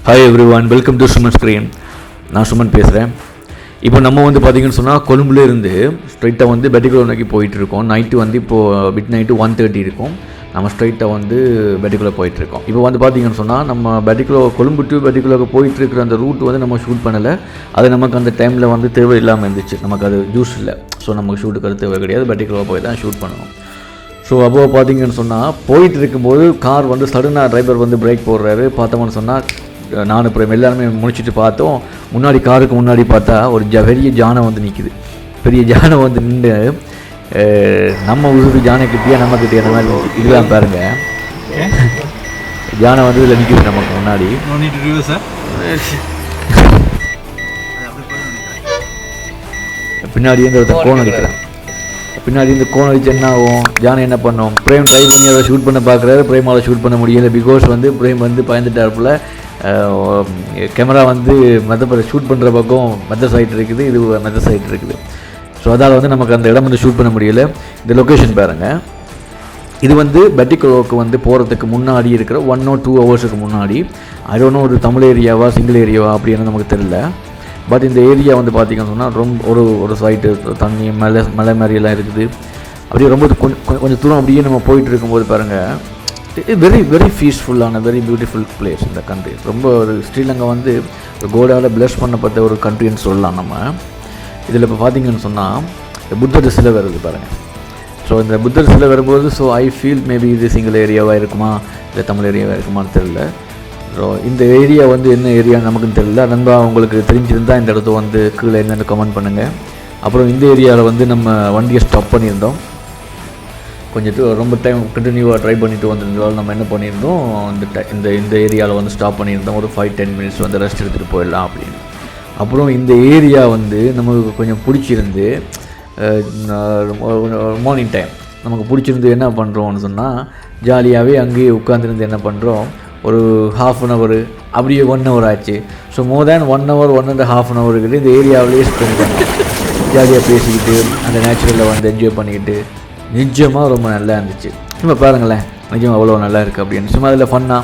Hi everyone, welcome to Suman screen. நான் சுமன் பேசுகிறேன். இப்போ நம்ம வந்து பார்த்திங்கன்னு சொன்னால் கொழும்புலேருந்து ஸ்ட்ரைட்டாக வந்து பெட்டிக்கலோ நோக்கி போயிட்டுருக்கோம். நைட்டு வந்து இப்போது மிட் நைட்டு 1:30 இருக்கும். நம்ம ஸ்ட்ரைட்டாக வந்து பெட்டிக்கலோ போயிட்டுருக்கோம். இப்போ வந்து பார்த்திங்கன்னு சொன்னால் நம்ம பெட்டிக்கலோ கொழும்பு டு பெட்டிக்கலோக்கு போயிட்டுருக்கிற அந்த ரூட் வந்து நம்ம ஷூட் பண்ணலை. அது நமக்கு அந்த டைமில் வந்து தேவை இல்லாமல் இருந்துச்சு. நமக்கு அது ஜூஸ் இல்லை. ஸோ நமக்கு ஷூட்டுக்கு அது தேவை கிடையாது. பெட்டிக்கலோ போய் தான் ஷூட் பண்ணணும். ஸோ அப்போ பார்த்திங்கன்னு சொன்னால் போயிட்டு இருக்கும்போது கார் வந்து சடனாக டிரைவர் வந்து பிரேக் போடுறாரு. பார்த்தோம்னு சொன்னால் நான் அப்புறம் எல்லாருமே முடிச்சுட்டு பார்த்தோம். முன்னாடி காருக்கு முன்னாடி பார்த்தா ஒரு பெரிய ஜானை வந்து நிற்குது. பெரிய ஜானை வந்து நின்று நம்ம ஊருக்கு ஜானை கிட்டியா நம்ம கிட்டியா அந்த மாதிரி இதெல்லாம் பாருங்கள். ஜானை வந்து இதில் நிற்குது நமக்கு முன்னாடி. பின்னாடி இருந்து ஒருத்தர் கோன் அடிக்கிறான். பின்னாடி இருந்து கோன் அடிச்சு என்ன ஆகும்? ஜானை என்ன பண்ணோம்? பிரேம் ட்ரை பண்ணி அதை ஷூட் பண்ண பார்க்குறாரு. பிரேமால் ஷூட் பண்ண முடியலை. பிகாஸ் வந்து பிரேம் வந்து பயந்துட்டாருப்புல. கேமரா வந்து மற்ற ஷூட் பண்ணுற பக்கம் மற்ற சைட் இருக்குது, இது மற்ற சைட் இருக்குது. ஸோ அதால் வந்து நமக்கு அந்த இடம் வந்து ஷூட் பண்ண முடியலை. இந்த லொக்கேஷன் பாருங்கள். இது வந்து பெட்டிக்கலோவுக்கு வந்து போகிறதுக்கு முன்னாடி இருக்கிற 1 or 2 ஹவர்ஸுக்கு முன்னாடி. அது ஒரு தமிழ் ஏரியாவா சிங்கிள் ஏரியாவா அப்படின்னு நமக்கு தெரியல. பட் இந்த ஏரியா வந்து பார்த்திங்கன்னு சொன்னால் ரொம்ப ஒரு சைட்டு தண்ணி மலை மாதிரியெல்லாம் இருக்குது. அப்படியே ரொம்ப கொஞ்சம் தூரம் அப்படியே நம்ம போயிட்டு இருக்கும்போது பாருங்கள், வெரி பீஸ்ஃபுல்லான வெரி பியூட்டிஃபுல் பிளேஸ் இந்த கண்ட்ரி. ரொம்ப ஒரு ஸ்ரீலங்கா வந்து ஒரு கோடால் பிளஸ் பண்ணப்பட்ட ஒரு கண்ட்ரின்னு சொல்லலாம் நம்ம. இதில் இப்போ பார்த்திங்கன்னு சொன்னால் புத்தர் சிலை வருது பாருங்கள். ஸோ இந்த புத்தர் சிலை வரும்போது ஸோ ஐ ஃபீல் மேபி இது சிங்கிள் ஏரியாவாக இருக்குமா இல்லை தமிழ் ஏரியாவாக இருக்குமான்னு தெரியல. ஸோ இந்த ஏரியா வந்து என்ன ஏரியான்னு நமக்குன்னு தெரியல. நண்பா உங்களுக்கு தெரிஞ்சிருந்தால் இந்த இடத்த வந்து கீழே என்னென்னு கமெண்ட் பண்ணுங்கள். அப்புறம் இந்த ஏரியாவில் வந்து நம்ம வண்டியை ஸ்டாப் பண்ணியிருந்தோம். கொஞ்சம் ரொம்ப டைம் கண்டினியூவாக ட்ரை பண்ணிட்டு வந்திருந்தாலும் நம்ம என்ன பண்ணியிருந்தோம், இந்த ஏரியாவில் வந்து ஸ்டாப் பண்ணியிருந்தோம். ஒரு 5-10 மினிட்ஸ் வந்து ரெஸ்ட் எடுத்துகிட்டு போயிடலாம் அப்படின்னு. அப்புறம் இந்த ஏரியா வந்து நமக்கு கொஞ்சம் பிடிச்சிருந்து மார்னிங் டைம் நமக்கு பிடிச்சிருந்து என்ன பண்ணுறோம்னு சொன்னால் ஜாலியாகவே அங்கேயே உட்காந்துருந்து என்ன பண்ணுறோம், ஒரு 1/2 hour அப்படியே 1 hour ஆச்சு. ஸோ மோர் தேன் 1 hour 1.5 hour இந்த ஏரியாவிலேயே ஸ்பெண்ட் பண்ணோம். ஜாலியாக பேசிக்கிட்டு அந்த நேச்சுரலில் வந்து என்ஜாய் பண்ணிக்கிட்டு நிஜமாக ரொம்ப நல்லா இருந்துச்சு. சும்மா பாருங்களேன், நிஜமாக அவ்வளோ நல்லா இருக்குது அப்படின்னு. சும்மா அதில் ஃபன்னாக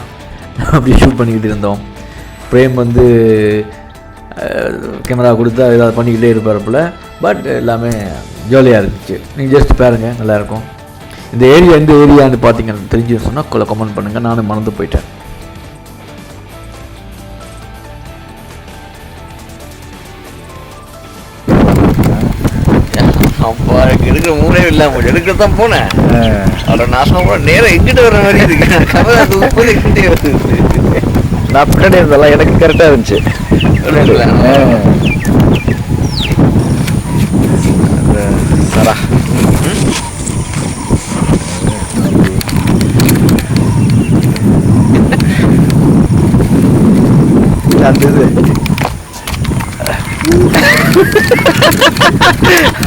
அப்படியே ஷூட் பண்ணிக்கிட்டு இருந்தோம். பிரேம் வந்து கேமரா கொடுத்து ஏதாவது பண்ணிக்கிட்டே இருப்பார்ப்பில். பட் எல்லாமே ஜாலியாக இருந்துச்சு. நீங்கள் ஜஸ்ட் பாருங்கள், நல்லாயிருக்கும். இந்த ஏரியா எந்த ஏரியான்னு பார்த்தீங்கன்னு தெரிஞ்சுன்னு சொன்னால் கமெண்ட் பண்ணுங்கள். நானும் மறந்து போயிட்டேன். அப்பா எடுக்கிற மூணே இல்லாம எடுக்கத்தான் போனேன். அதில் நாசம் போன நேரம் எங்கிட்ட வர மாதிரி இருக்கு. நான் பின்னாடி இருந்தெல்லாம் எனக்கு கரெக்டாக இருந்துச்சு. சரா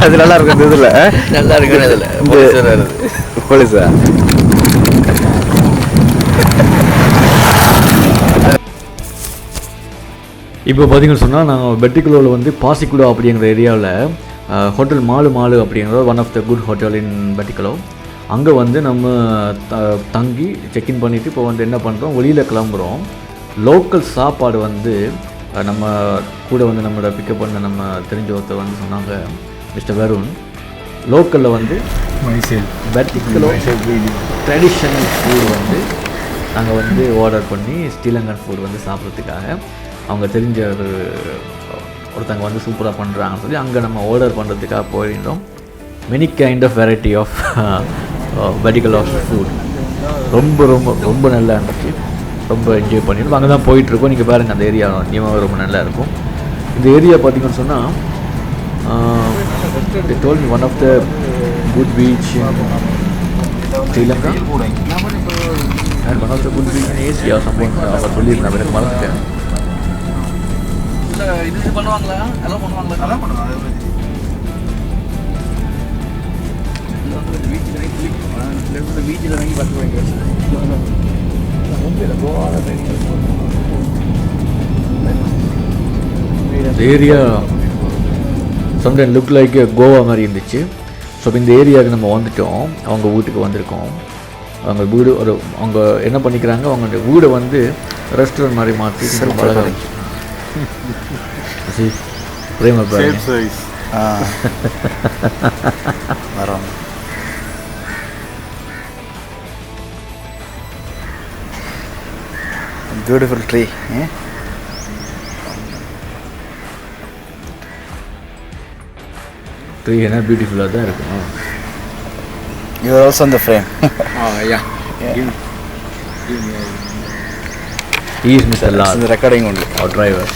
அது நல்லா இருக்கும். இந்த இதில் நல்லா இருக்கு. இதில் போலீஸா இப்போ பார்த்தீங்கன்னு சொன்னால் நாங்கள் பெட்டிக்கலோவில் வந்து பாசிக்குடா அப்படிங்கிற ஏரியாவில் ஹோட்டல் மாலு அப்படிங்கிற one of the good hotel in Batticaloa. அங்கே வந்து நம்ம தங்கி செக்இன் பண்ணிவிட்டு இப்போ வந்து என்ன பண்ணுறோம், வெளியில் கிளம்புறோம். லோக்கல் சாப்பாடு வந்து நம்ம கூட வந்து நம்மளோட பிக்கப் பண்ண நம்ம தெரிஞ்ச ஒருத்தர் வந்து சொன்னாங்க, மிஸ்டர் வருண், லோக்கலில் வந்து பெட்டிக்கலோ ட்ரெடிஷ்னல் ஃபுட் வந்து நாங்கள் வந்து ஆர்டர் பண்ணி ஸ்ரீலங்கன் ஃபுட் வந்து சாப்பிட்றதுக்காக அவங்க தெரிஞ்ச ஒருத்தங்க வந்து சூப்பராக பண்ணுறாங்கன்னு சொல்லி அங்கே நம்ம ஆர்டர் பண்ணுறதுக்காக போயிருந்தோம். Many kind of variety of Batticaloa food ரொம்ப ரொம்ப ரொம்ப நல்லா இருந்துச்சு. ரொம்ப என்ஜாய் பண்ணிடுவோம். அங்கே தான் போயிட்டுருக்கோம். நீங்கள் பாருங்கள், அந்த ஏரியா நியமாக ரொம்ப நல்லா இருக்கும். இந்த ஏரியா பார்த்திங்கன்னு சொன்னால் they told me one of the good beach in Sri Lanka and one of the good beach in Asia or something. அவங்க சொல்லியிருந்தேன், எனக்கு மறந்துட்டேன். இது பண்ணுவாங்களா? எல்லாம் பண்ணுவாங்களா? எல்லாம் பண்ணுவாங்க. பீச்சில் வாங்கி பார்த்து இந்த area sometime look like Goa மாதிரி இருந்துச்சு. ஸோ இந்த ஏரியாவுக்கு நம்ம வந்துட்டோம். அவங்க வீட்டுக்கு வந்திருக்கோம். அவங்க வீடு அவங்க என்ன பண்ணிக்கிறாங்க, அவங்க வீடை வந்து ரெஸ்டாரண்ட் மாதிரி மாற்றி அழகாக பிரேம வரோம். Beautiful tree. ட்ரீ என்ன பியூட்டிஃபுல்லாக தான் இருக்கும். You are also in the frame. Yeah. He is Mr. Lal. The recording only. Our driver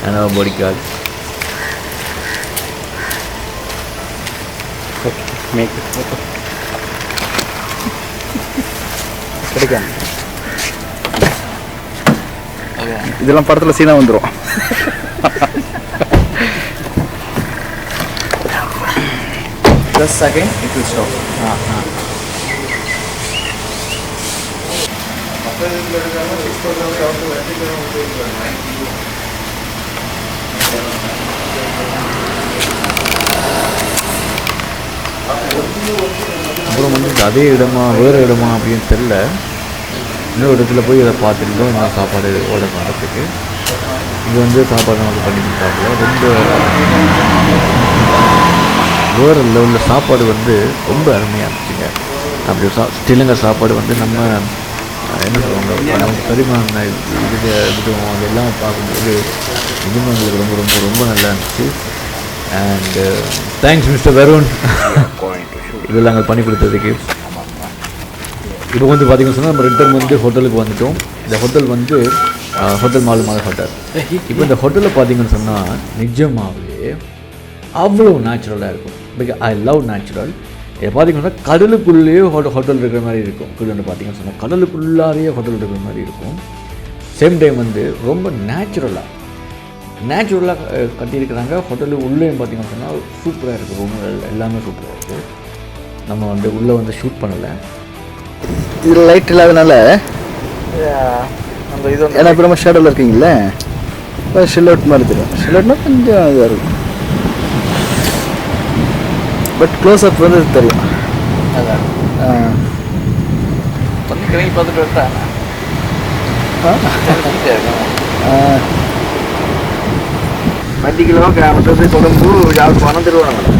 and our bodyguard. Okay, make it. Okay. கிடைக்கும். இதெல்லாம் படத்தில் சீனா வந்துடும். Just again it will stop. அப்புறம் வந்து அதே இடமா வேறு இடமா அப்படின்னு தெரில. இன்னொரு இடத்துல போய் இதை பார்த்துருந்தோம் என்ன சாப்பாடு ஆர்டர் பண்ணுறதுக்கு. இது வந்து சாப்பாடு நமக்கு பண்ணி கொடுத்தாங்க. ரொம்ப வேறு லெவலில் சாப்பாடு வந்து ரொம்ப அருமையாக இருந்துச்சுங்க. அப்படி ஸ்ரீலங்கா சாப்பாடு வந்து நம்ம என்ன சொல்லுவாங்க நமக்கு பரிமாண விதம் அதெல்லாம் பார்க்கும்போது நிஜமாக எங்களுக்கு ரொம்ப ரொம்ப ரொம்ப நல்லா இருந்துச்சு. அண்ட் தேங்க்ஸ் மிஸ்டர் வருண் இதெல்லாம் நாங்கள் பண்ணி கொடுத்ததுக்கு. இப்போ வந்து பார்த்திங்கன்னு சொன்னால் நம்ம ரிட்டர்ன் வந்து ஹோட்டலுக்கு வந்துவிட்டோம். இந்த ஹோட்டல் வந்து ஹோட்டல் மாலுமான ஹோட்டல். இப்போ இந்த ஹோட்டலில் பார்த்திங்கன்னு சொன்னால் நிஜமாகவே அவ்வளோ நேச்சுரலாக இருக்கும். Because I love natural. இதை பார்த்திங்கன்னா கடலுக்குள்ளேயே ஹோட்டல் இருக்கிற மாதிரி இருக்கும். வந்து பார்த்திங்கன்னு சொன்னால் கடலுக்குள்ளாரையே ஹோட்டல் இருக்கிற மாதிரி இருக்கும். சேம் டைம் வந்து ரொம்ப நேச்சுரலாக கட்டியிருக்கிறாங்க. ஹோட்டலு உள்ளேயும் பார்த்திங்கன்னு சொன்னால் சூப்பராக இருக்குது. ரூம்கள் எல்லாமே சூப்பராக இருக்குது. நம்ம வந்து உள்ளே வந்து ஷூட் பண்ணலை. இதில் லைட் இல்லாதனால நம்ம இது ஏன்னா இப்போ நம்ம ஷேடோவில் இருக்கீங்கள ஷில் அவுட் மாதிரி தெரியும். ஷில் அவுட்னா கொஞ்சம் இதாக இருக்கும். பட் க்ளோஸ் அப் வந்து தெரியும். அதான் கொஞ்சம் பார்த்துட்டு விட்டாங்க. Batticaloa கிராமத்தை கொழும்பு யாழ்ப்பாணம் திருவண்ணாமலை.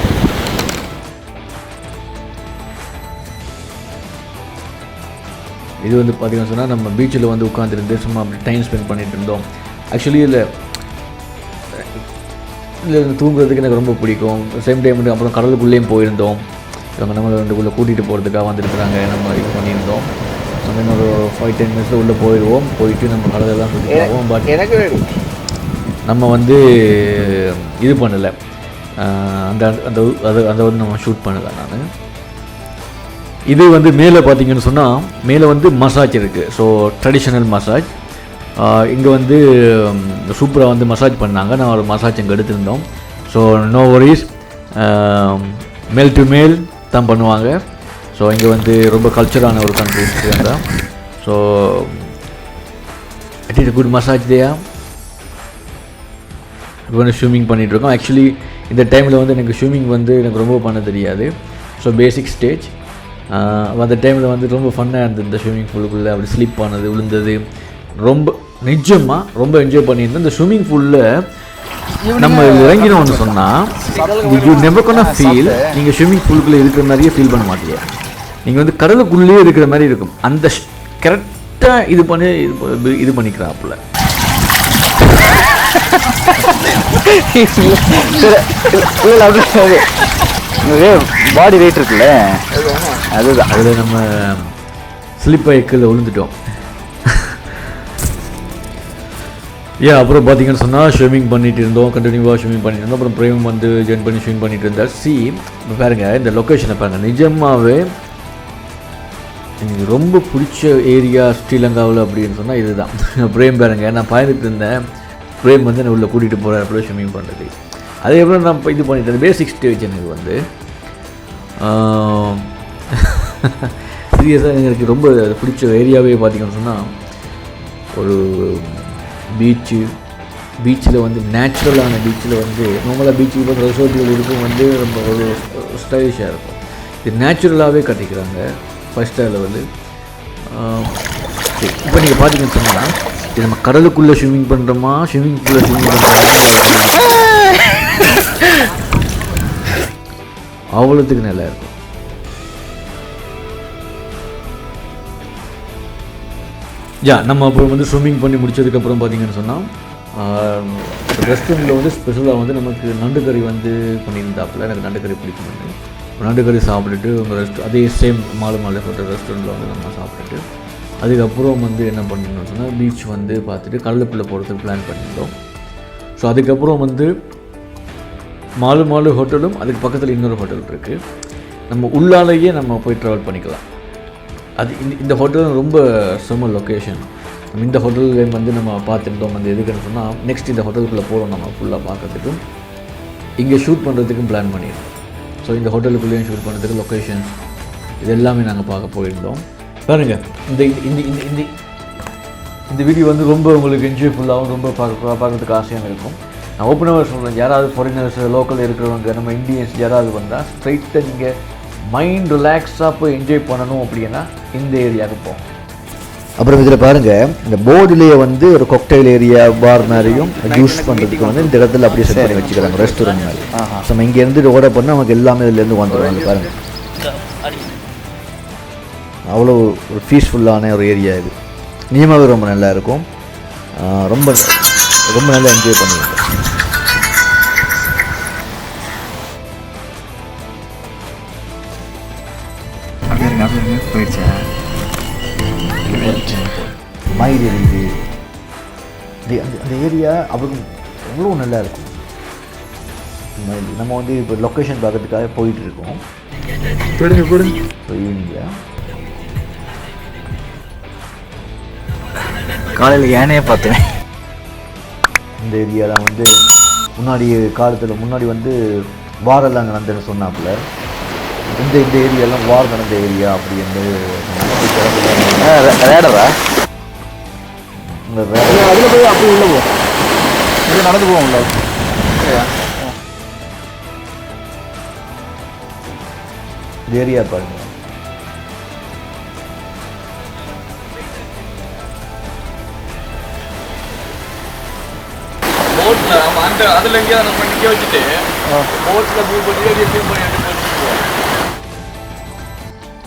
இது வந்து பார்த்திங்கன்னு சொன்னால் நம்ம பீச்சில் வந்து உட்காந்துருந்து சும்மா அப்படி டைம் ஸ்பெண்ட் பண்ணிகிட்டு இருந்தோம். ஆக்சுவலி இதில் தூங்குறதுக்கு எனக்கு ரொம்ப பிடிக்கும். சேம் டைம் வந்து அப்புறம் கடலுக்குள்ளேயும் போயிருந்தோம். இவங்க நம்மளை ரெண்டுக்குள்ளே கூட்டிகிட்டு போகிறதுக்காக வந்துருக்குறாங்க. நம்ம இது பண்ணியிருந்தோம். நம்ம ஒரு 5-10 மினிட்ஸில் உள்ளே போயிடுவோம். போயிட்டு நம்ம கடலெல்லாம் சுற்றி போவோம். பட் எனக்கு நம்ம வந்து இது பண்ணலை. அந்த அந்த அதை வந்து நம்ம ஷூட் பண்ணலை. நான் இது வந்து மேலே பார்த்தீங்கன்னு சொன்னால் மேலே வந்து மசாஜ் இருக்குது. ஸோ ட்ரெடிஷ்னல் மசாஜ் இங்கே வந்து சூப்பராக வந்து மசாஜ் பண்ணாங்க. நான் ஒரு மசாஜ் இங்கே எடுத்திருந்தோம். So no worries, male to male தான் பண்ணுவாங்க. ஸோ இங்கே வந்து ரொம்ப கல்ச்சரான ஒரு country Sri Lanka. So it is good massage தேயா. இப்போ வந்து ஸ்விம்மிங் பண்ணிகிட்ருக்கோம். ஆக்சுவலி இந்த டைமில் வந்து எனக்கு ஸ்விம்மிங் வந்து எனக்கு ரொம்ப பண்ண தெரியாது. So basic stage. அந்த டைமில் வந்து ரொம்ப ஃபன்னாக இருந்தது. இந்த ஸ்விம்மிங் பூலுக்குள்ளே அப்படி ஸ்லிப் ஆனது விழுந்தது ரொம்ப நிஜமாக ரொம்ப என்ஜாய் பண்ணியிருந்தேன். இந்த ஸ்விம்மிங் பூலில் நம்ம இறங்கினோன்னு சொன்னால் யூ நெவர் கோனா ஃபீல் நீங்கள் ஸ்விம்மிங் பூலுக்குள்ளே இருக்கிற மாதிரியே ஃபீல் பண்ண மாட்டீங்க. நீங்கள் வந்து கடலுக்குள்ளேயே இருக்கிற மாதிரி இருக்கும். அந்த கரெக்டாக இது பண்ணி இது பண்ணிக்கிறாப்புல. பாடி வெயிட் இருக்குல்ல அதுதான். அதில் நம்ம ஸ்லிப் ஐக்கில் விழுந்துட்டோம். அப்புறம் பார்த்தீங்கன்னு சொன்னால் ஸ்விம்மிங் பண்ணிகிட்டு இருந்தோம். கண்டினியூவாக ஸ்விம்மிங் பண்ணிட்டு இருந்தோம். அப்புறம் பிரேம் வந்து ஜாயின் பண்ணி ஸ்விம் பண்ணிட்டு இருந்தார். பாருங்கள் இந்த லொக்கேஷனை பாருங்கள். நிஜமாகவே எனக்கு ரொம்ப பிடிச்ச ஏரியா ஸ்ரீலங்காவில் அப்படின்னு சொன்னால் இது தான். பிரேம் பாருங்கள், நான் பயந்துட்டு இருந்தேன். பிரேம் வந்து என்னை உள்ளே கூட்டிகிட்டு போகிறார் அப்படியே ஸ்விம்மிங் பண்ணுறது. அதே எவ்வளோ நான் இது பண்ணிட்டேன். பேசிக் ஸ்டேஜ் எனக்கு வந்து சீரியஸாக எனக்கு ரொம்ப பிடிச்ச ஏரியாவே பார்த்திங்கன்னு சொன்னால் ஒரு பீச்சில் வந்து நேச்சுரலான பீச்சில் வந்து நார்மலாக பீச்சுக்கு போகிற ரெசார்ட்டுகள் இருக்கும் வந்து ரொம்ப ஒரு ஸ்டைலிஷாக இருக்கும். இது நேச்சுரலாகவே கட்டிக்கிறாங்க. 5 ஸ்டார் லெவலு. ஓகே, இப்போ நீங்கள் பார்த்தீங்கன்னு சொன்னால் இது நம்ம கடலுக்குள்ளே ஸ்விம்மிங் பண்ணுறோமா ஸ்விம்மிங் பூலில் ஸ்விம்மிங் பண்ணுறோமா அவ்வளோத்துக்கு நல்லா இருக்கும். நம்ம அப்புறம் வந்து ஸ்விம்மிங் பண்ணி முடிச்சதுக்கப்புறம் பார்த்தீங்கன்னு சொன்னால் ரெஸ்டாரண்ட்டில் வந்து ஸ்பெஷலாக வந்து நமக்கு நண்டுக்கறி வந்து பண்ணியிருந்தாப்புல. எனக்கு நண்டுக்கறி பிடிக்கும். வந்து நண்டுக்கறி சாப்பிட்டுட்டு உங்கள் அதே சேம் மாலை ஹோட்டல் ரெஸ்டாரண்ட்டில் வந்து நம்ம சாப்பிட்டுட்டு அதுக்கப்புறம் வந்து என்ன பண்ணணும்னு சொன்னால் பீச் வந்து பார்த்துட்டு கடலுக்குள்ளே போகிறதுக்கு பிளான் பண்ணியிருந்தோம். ஸோ அதுக்கப்புறம் வந்து மாலை ஹோட்டலும் அதுக்கு பக்கத்தில் இன்னொரு ஹோட்டல் இருக்குது. நம்ம உள்ளாலேயே நம்ம போய் ட்ராவல் பண்ணிக்கலாம். அது இந்த ஹோட்டல் ரொம்ப செம்ம லொக்கேஷன். நம்ம இந்த ஹோட்டலில் வந்து நம்ம பார்த்துருந்தோம். வந்து எதுக்குன்னு சொன்னால் நெக்ஸ்ட் இந்த ஹோட்டலுக்குள்ளே போகிறோம் நம்ம ஃபுல்லாக பார்க்கறதுக்கும் இங்கே ஷூட் பண்ணுறதுக்கும் பிளான் பண்ணியிருந்தோம். ஸோ இந்த ஹோட்டலுக்குள்ளேயும் ஷூட் பண்ணுறதுக்கு லொக்கேஷன்ஸ் இது எல்லாமே நாங்கள் பார்க்க போயிருந்தோம். பாருங்கள், இந்த இந்த இந்த இந்த இந்த வீடியோ வந்து ரொம்ப உங்களுக்கு என்ஜாய்ஃபுல்லாகவும் ரொம்ப பார்க்குறதுக்கு ஆசையாக இருக்கும். நான் ஓப்பனாக சொல்கிறேன், யாராவது ஃபாரினர்ஸ் லோக்கலில் இருக்கிறவங்க நம்ம இந்தியன்ஸ் யாராவது வந்தால் ஸ்ட்ரைட்டாக நீங்கள் மைண்ட் ரிலாக்ஸாக போய் என்ஜாய் பண்ணணும் அப்படின்னா இந்த ஏரியாவுக்கு போகும். அப்புறம் இதில் பாருங்கள், இந்த போர்டுலேயே வந்து ஒரு கொக்டைல் ஏரியா பார் மாதிரியும் யூஸ் பண்ணுறதுக்கு வந்து இந்த இடத்துல அப்படியே செட் பண்ணி வச்சுக்கிறாங்க ரெஸ்டாரண்ட் மாதிரி. நம்ம இங்கேருந்து ஆர்டர் பண்ணால் நமக்கு எல்லாமே இதுலேருந்து வந்துடுவாங்க. பாருங்கள், அவ்வளோ ஒரு பீஸ்ஃபுல்லான ஒரு ஏரியா இது. நிஜமாகவே ரொம்ப நல்லா இருக்கும். ரொம்ப ரொம்ப நல்லா என்ஜாய் பண்ணுவீங்க. மயில் எரியுது. அந்த ஏரியா அவ்வளோ நல்லா இருக்கும். மயில் நம்ம வந்து இப்போ லொக்கேஷன் பார்க்கறதுக்காக போயிட்டு இருக்கோம். ஈவினிங்கா காலையில் ஏனையே பார்த்தேன். இந்த ஏரியாவில் வந்து முன்னாடி வந்து வாரெல்லாம் நடந்துன்னு சொன்னாப்புல. இந்த ஏரியாலாம் வார் நடந்த ஏரியா அப்படின்னு ரேடரா அதில் போய் அப்படி உள்ள போவோம். இது நடந்து போவோம்ல. இந்த ஏரியா பாருங்க. அதுல எங்கேயாவது நம்ம நிக்க வச்சுட்டு போட்ல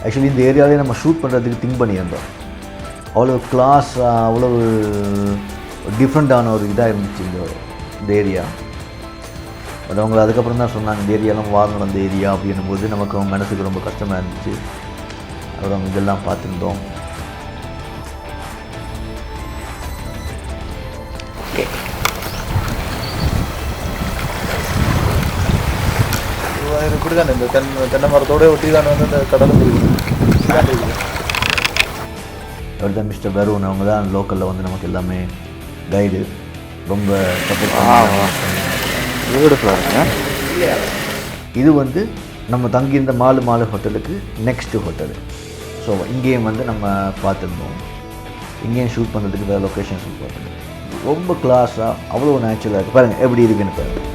ஆக்சுவலி இந்த ஏரியாவிலே நம்ம ஷூட் பண்ணுறதுக்கு திங்க் பண்ணியிருந்தோம். அவ்வளோ கிளாஸாக அவ்வளோ டிஃப்ரெண்ட்டான ஒரு இதாக இருந்துச்சு இந்த ஏரியா. பட் அவங்க அதுக்கப்புறம் தான் சொன்னாங்க இந்த ஏரியாலாம் வார் நடந்த ஏரியா அப்படின்னும் போது நமக்கு அவங்க மனசுக்கு ரொம்ப கஷ்டமாக இருந்துச்சு. அப்புறம் அவங்க இதெல்லாம் பார்த்துருந்தோம். இப்படி தான் இந்த தென்னை மரத்தோடு ஒட்டி தான் வந்து இந்த கடலும் இருக்குது. அவர் தான் மிஸ்டர் வருண். அவங்க தான் லோக்கலில் வந்து நமக்கு எல்லாமே கைடு ரொம்ப சப்போர்ட். இது வந்து நம்ம தங்கியிருந்த மாலை ஹோட்டலுக்கு நெக்ஸ்ட்டு ஹோட்டலு. ஸோ இங்கேயும் வந்து நம்ம பார்த்துருந்தோம். இங்கேயும் ஷூட் பண்ணுறதுக்கு வேறு லொக்கேஷன் ஷூட் பண்ணுறது ரொம்ப கிளாஸாக அவ்வளோ நேச்சுரலாக இருக்குது. பாருங்கள் எப்படி இருக்குன்னு பாருங்கள்.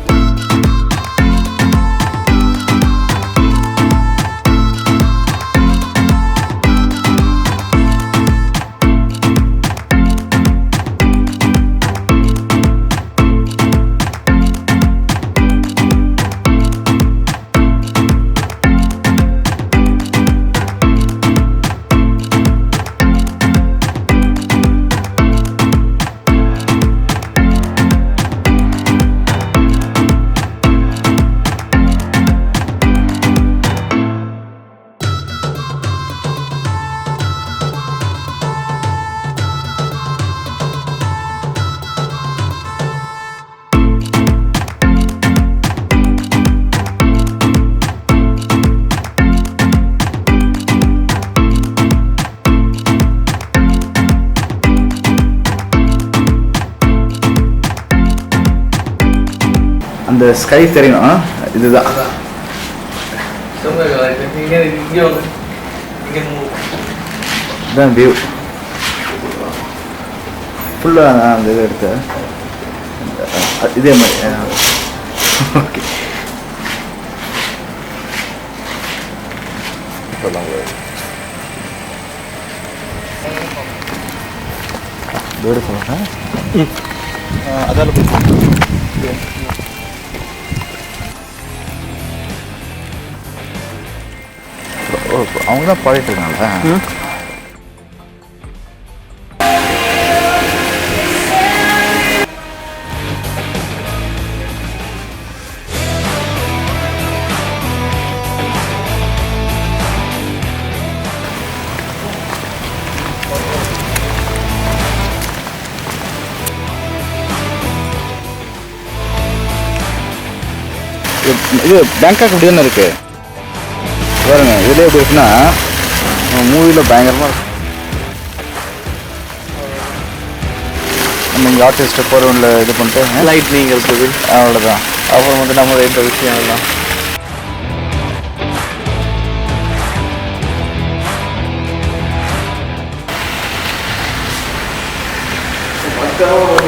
அந்த ஸ்கை தெரியும். இதுதான் வியூ ஃபுல்லாக. அந்த இதை எடுத்து இதே மாதிரி. Okay, beautiful. அதால் போய் அவங்க தான் பாடிட்டு இருக்காங்களா? இது பேங்காக் இப்படி தானே இருக்கு பாருங்க. இதுலேயே எப்படி இருக்குன்னா மூவியில் பயங்கரமாக இருக்கும். நம்ம இங்கே ஆர்டிஸ்ட்டை போகிறவங்கள இது பண்ணிட்டு லைட்னிங் இருக்குது, அவ்வளோதான். அப்புறம் வந்து நம்ம இந்த விஷயம் எல்லாம் பக்காவாக